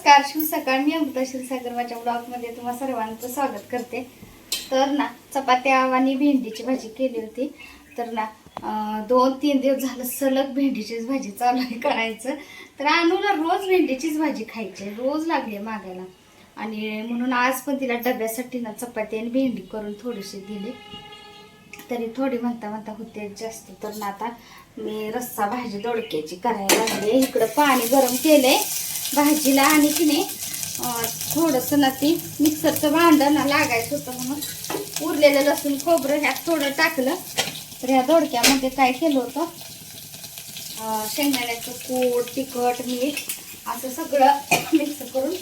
नमस्कार, शुभ सकाळ. मी अमृता क्षीरसागर माझ्या ब्लॉगमध्ये तुम्हा सर्वांचं स्वागत करते. तर ना चपात्या आणि भेंडीची भाजी केली होती. तर ना 2-3 दिवस झालं सलग भेंडीचीच भाजी चालू आहे करायचं. तर अनुला रोज भेंडीचीच भाजी खायची, रोज लागली मागायला. आणि म्हणून आज पण तिला डब्यासाठी ना चपाती आणि भेंडी करून थोडीशी दिली. तरी थोडी म्हणता म्हणता होते जास्त. तर ना आता मी रस्सा भाजी दोडक्याची करायला लागली. इकडं पाणी गरम केलंय भाजीला आणि की नाही थोडंसं ना ती मिक्सरचं भांडं ना लागायचं होतं म्हणून उरलेलं लसूण खोबरं ह्यात थोडं टाकलं. तर ह्या दोडक्यामध्ये काय केलं होतं, शेंगदाण्याचं कूट, तिखट, मीठ असं सगळं मिक्स करून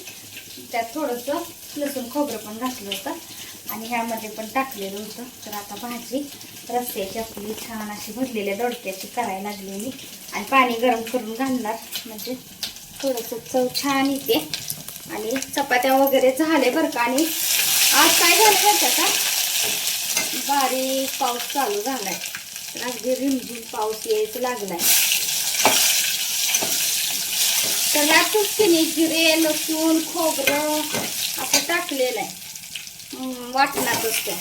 त्यात थोडंसं लसूण खोबरं पण घातलं होतं आणि ह्यामध्ये पण टाकलेलं होतं. तर आता भाजी रस्स्याची आपली छान अशी भरलेल्या दोडक्याची करायला लागली मी. आणि पाणी गरम करून घालणार म्हणजे थोडंसं चव छान येते. आणि चपात्या वगैरे झाले बरं का. आणि आज काय झालं बरं का, बारीक पाऊस चालू झालाय. तर अगदी रिमझिम पाऊस यायचं लागलाय. तर ह्यातच की नाही जिरे, लसूण, खोबरं असं टाकलेलं आहे वाटणातच त्या.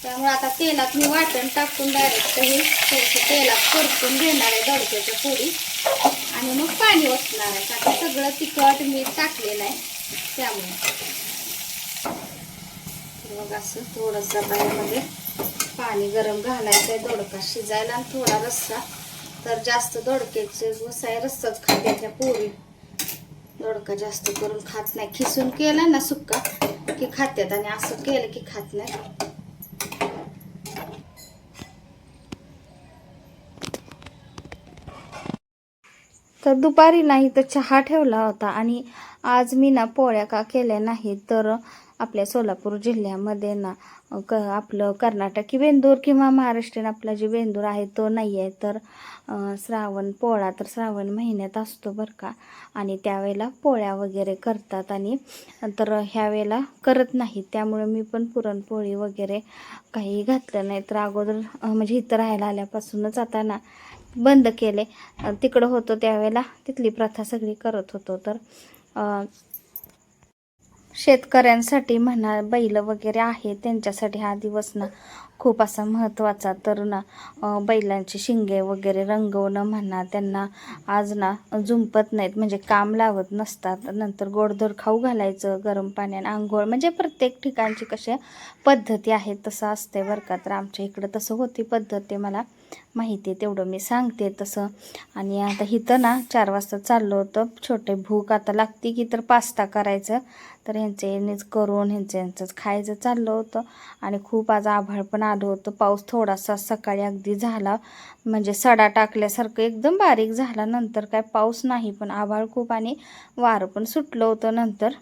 त्यामुळे आता तेलात मी वाटण टाकून डायरेक्ट हे थोडंसं तेलात परतून घेणार आहे दोडक्याच्या पोळी आणि मग पाणी ओतणार आहे. आता सगळं तिखट मीठ टाकलेलं आहे त्यामुळे. मग असं थोडंसं त्यामध्ये पाणी गरम घालायचं आहे दोडका शिजायला आणि थोडा रस्सा. तर जास्त दोडक्याचे वसाय रस्साच खात्याच्या पोळी. दोडका जास्त करून खात नाही. खिसून केला ना सुक्का की खात्यात आणि असं केलं की खात नाही. तर दुपारी नाही तर चहा ठेवला होता. आणि आज मी ना पोळ्या का केल्या नाही तर आपल्या सोलापूर जिल्ह्यामध्ये ना आपलं कर्नाटकी बेंदूर किंवा महाराष्ट्रीयन आपला जे बेंदूर आहे तो नाही आहे. तर श्रावण पोळा तर श्रावण महिन्यात असतो बरं का. आणि त्यावेळेला पोळ्या वगैरे करतात आणि तर ह्यावेळेला करत नाही. त्यामुळे मी पण पुरणपोळी वगैरे काही घातलं नाही. तर अगोदर म्हणजे इथं राहायला आल्यापासूनच आता ना बंद केले. तिकडं होतो त्यावेळेला तिथली प्रथा सगळी करत होतो. तर शेतकऱ्यांसाठी म्हणा बैल वगैरे आहे त्यांच्यासाठी हा दिवस ना खूप असा महत्त्वाचा. तर ना बैलांची शिंगे वगैरे रंगवणं म्हणा, त्यांना आज ना झुंपत नाहीत म्हणजे काम लावत नसतात. नंतर गोडधोड खाऊ घालायचं, गरम पाण्याने आंघोळ, म्हणजे प्रत्येक ठिकाणची कशा पद्धती आहेत तसं असते बरं का. तर आमच्या इकडं तसं होती पद्धत, ते मला माहिती आहे तेवढं मी सांगते तसं. आणि आता इथं ना 4 वाजता चाललं होतं. छोटे भूक आता लागती की तर पास्ता करायचं. तर ह्यांचेच करून ह्यांचंच खायचं चाललं होतं. आणि खूप आज आभाळ पण आलं होतं. पाऊस थोडासा सकाळी अगदी झाला म्हणजे सडा टाकल्यासारखं एकदम बारीक झाला. नंतर काय पाऊस नाही पण आभाळ खूप आणि वारं पण सुटलं होतं नंतर.